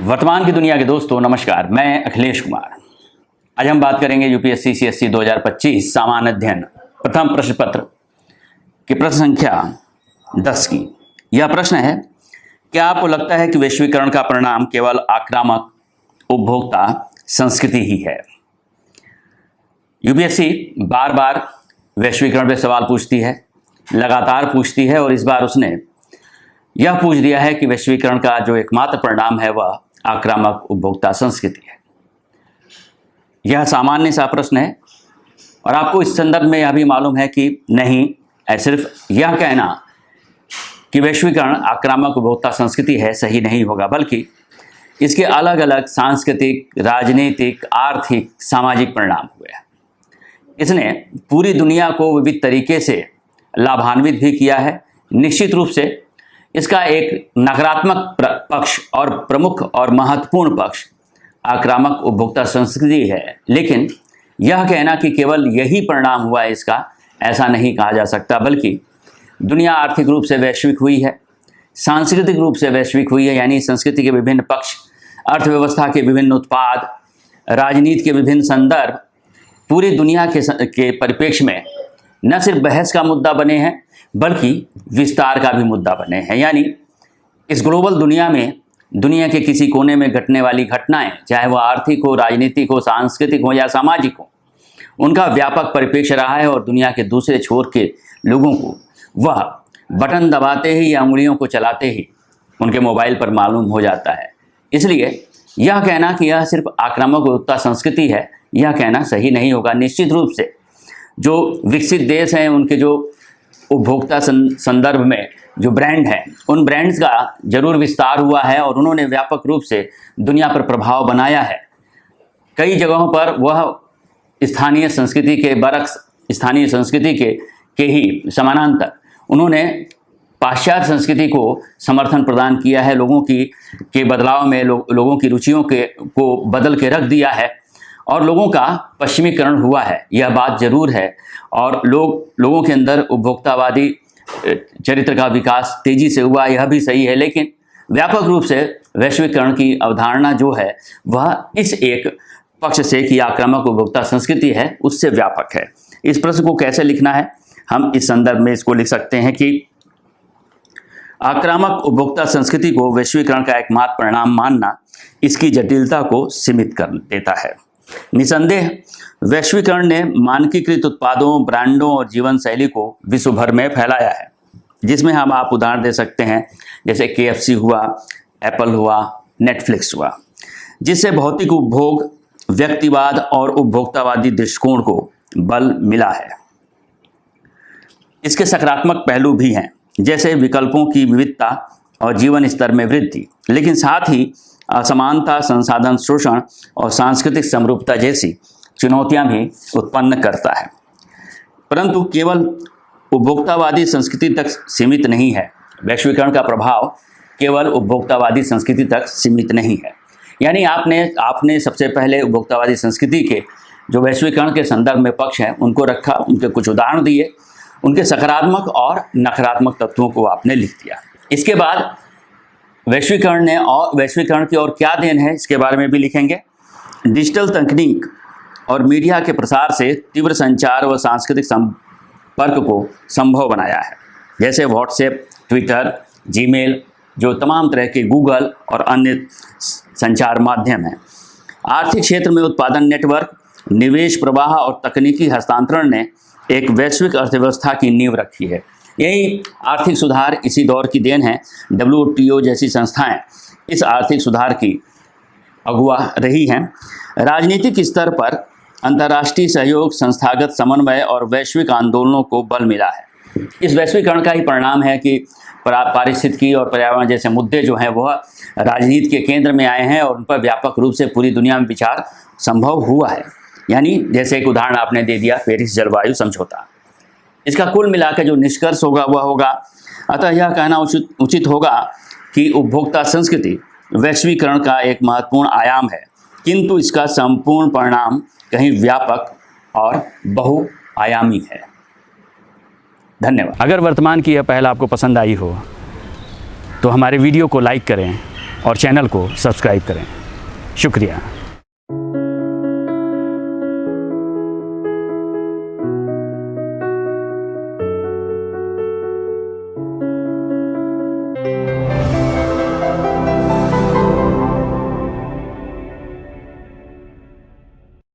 वर्तमान की दुनिया के दोस्तों नमस्कार, मैं अखिलेश कुमार। आज हम बात करेंगे यूपीएससी सीएससी 2025 सामान्य अध्ययन प्रथम प्रश्न पत्र की प्रश्न संख्या 10 की। यह प्रश्न है, क्या आपको लगता है कि वैश्वीकरण का परिणाम केवल आक्रामक उपभोक्ता संस्कृति ही है? यूपीएससी बार बार वैश्वीकरण पर सवाल पूछती है, लगातार पूछती है, और इस बार उसने यह पूछ दिया है कि वैश्वीकरण का जो एकमात्र परिणाम है वह आक्रामक उपभोक्ता संस्कृति है। यह सामान्य सा प्रश्न है और आपको इस संदर्भ में यह भी मालूम है कि नहीं, सिर्फ यह कहना कि वैश्वीकरण आक्रामक उपभोक्ता संस्कृति है सही नहीं होगा, बल्कि इसके अलग अलग सांस्कृतिक, राजनीतिक, आर्थिक, सामाजिक परिणाम हुए हैं। इसने पूरी दुनिया को विविध तरीके से लाभान्वित भी किया है। निश्चित रूप से इसका एक नकारात्मक पक्ष और प्रमुख और महत्वपूर्ण पक्ष आक्रामक उपभोक्ता संस्कृति है, लेकिन यह कहना कि केवल यही परिणाम हुआ है इसका, ऐसा नहीं कहा जा सकता, बल्कि दुनिया आर्थिक रूप से वैश्विक हुई है, सांस्कृतिक रूप से वैश्विक हुई है, यानी संस्कृति के विभिन्न पक्ष, अर्थव्यवस्था के विभिन्न उत्पाद, राजनीति के विभिन्न संदर्भ पूरी दुनिया के परिप्रेक्ष्य में न सिर्फ बहस का मुद्दा बने हैं बल्कि विस्तार का भी मुद्दा बने हैं। यानी इस ग्लोबल दुनिया में दुनिया के किसी कोने में घटने वाली घटनाएं, चाहे वह आर्थिक हो, राजनीतिक हो, सांस्कृतिक हो या सामाजिक हो, उनका व्यापक परिप्रेक्ष्य रहा है और दुनिया के दूसरे छोर के लोगों को वह बटन दबाते ही या उंगलियों को चलाते ही उनके मोबाइल पर मालूम हो जाता है। इसलिए यह कहना कि यह सिर्फ आक्रामक उपभोक्ता संस्कृति है, यह कहना सही नहीं होगा। निश्चित रूप से जो विकसित देश हैं उनके जो उपभोक्ता संदर्भ में जो ब्रांड हैं, उन ब्रांड्स का जरूर विस्तार हुआ है और उन्होंने व्यापक रूप से दुनिया पर प्रभाव बनाया है। कई जगहों पर वह स्थानीय संस्कृति के बरक्स, स्थानीय संस्कृति के ही समानांतर उन्होंने पाश्चात्य संस्कृति को समर्थन प्रदान किया है। लोगों के बदलाव में लोगों की रुचियों को बदल के रख दिया है और लोगों का पश्चिमीकरण हुआ है, यह बात जरूर है। और लोगों के अंदर उपभोक्तावादी चरित्र का विकास तेजी से हुआ, यह भी सही है, लेकिन व्यापक रूप से वैश्वीकरण की अवधारणा जो है वह इस एक पक्ष से कि आक्रामक उपभोक्ता संस्कृति है उससे व्यापक है। इस प्रश्न को कैसे लिखना है, हम इस संदर्भ में इसको लिख सकते हैं कि आक्रामक उपभोक्ता संस्कृति को वैश्वीकरण का एकमात्र परिणाम मानना इसकी जटिलता को सीमित कर देता है। निसंदेह वैश्वीकरण ने मानकीकृत उत्पादों, ब्रांडों और जीवन शैली को विश्व भर में फैलाया है, जिसमें हम आप उदाहरण दे सकते हैं जैसे KFC हुआ, एप्पल हुआ, नेटफ्लिक्स हुआ, जिससे भौतिक उपभोग, व्यक्तिवाद और उपभोक्तावादी दृष्टिकोण को बल मिला है। इसके सकारात्मक पहलू भी हैं, जैसे विकल्पों की विविधता और जीवन स्तर में वृद्धि, लेकिन साथ ही असमानता, संसाधन शोषण और सांस्कृतिक समरूपता जैसी चुनौतियां भी उत्पन्न करता है। परंतु केवल उपभोक्तावादी संस्कृति तक सीमित नहीं है। वैश्वीकरण का प्रभाव केवल उपभोक्तावादी संस्कृति तक सीमित नहीं है। यानी आपने सबसे पहले उपभोक्तावादी संस्कृति के जो वैश्वीकरण के संदर्भ में पक्ष हैं उनको रखा, उनके कुछ उदाहरण दिए, उनके सकारात्मक और नकारात्मक तत्वों को आपने लिख दिया। इसके बाद वैश्वीकरण की और क्या देन है इसके बारे में भी लिखेंगे। डिजिटल तकनीक और मीडिया के प्रसार से तीव्र संचार व सांस्कृतिक संपर्क को संभव बनाया है, जैसे व्हाट्सएप, ट्विटर, जीमेल, जो तमाम तरह के गूगल और अन्य संचार माध्यम हैं। आर्थिक क्षेत्र में उत्पादन नेटवर्क, निवेश प्रवाह और तकनीकी हस्तांतरण ने एक वैश्विक अर्थव्यवस्था की नींव रखी है। यही आर्थिक सुधार इसी दौर की देन है। WTO जैसी संस्थाएं इस आर्थिक सुधार की अगुवा रही हैं। राजनीतिक स्तर पर अंतर्राष्ट्रीय सहयोग, संस्थागत समन्वय और वैश्विक आंदोलनों को बल मिला है। इस वैश्वीकरण का ही परिणाम है कि पारिस्थितिकी और पर्यावरण जैसे मुद्दे जो हैं वह राजनीति के केंद्र में आए हैं और उन पर व्यापक रूप से पूरी दुनिया में विचार संभव हुआ है। यानी जैसे एक उदाहरण आपने दे दिया, पेरिस जलवायु समझौता। इसका कुल मिलाकर जो निष्कर्ष होगा वह होगा, अतः यह कहना उचित होगा कि उपभोक्ता संस्कृति वैश्वीकरण का एक महत्वपूर्ण आयाम है, किंतु इसका संपूर्ण परिणाम कहीं व्यापक और बहुआयामी है। धन्यवाद। अगर वर्तमान की यह पहल आपको पसंद आई हो तो हमारे वीडियो को लाइक करें और चैनल को सब्सक्राइब करें। शुक्रिया।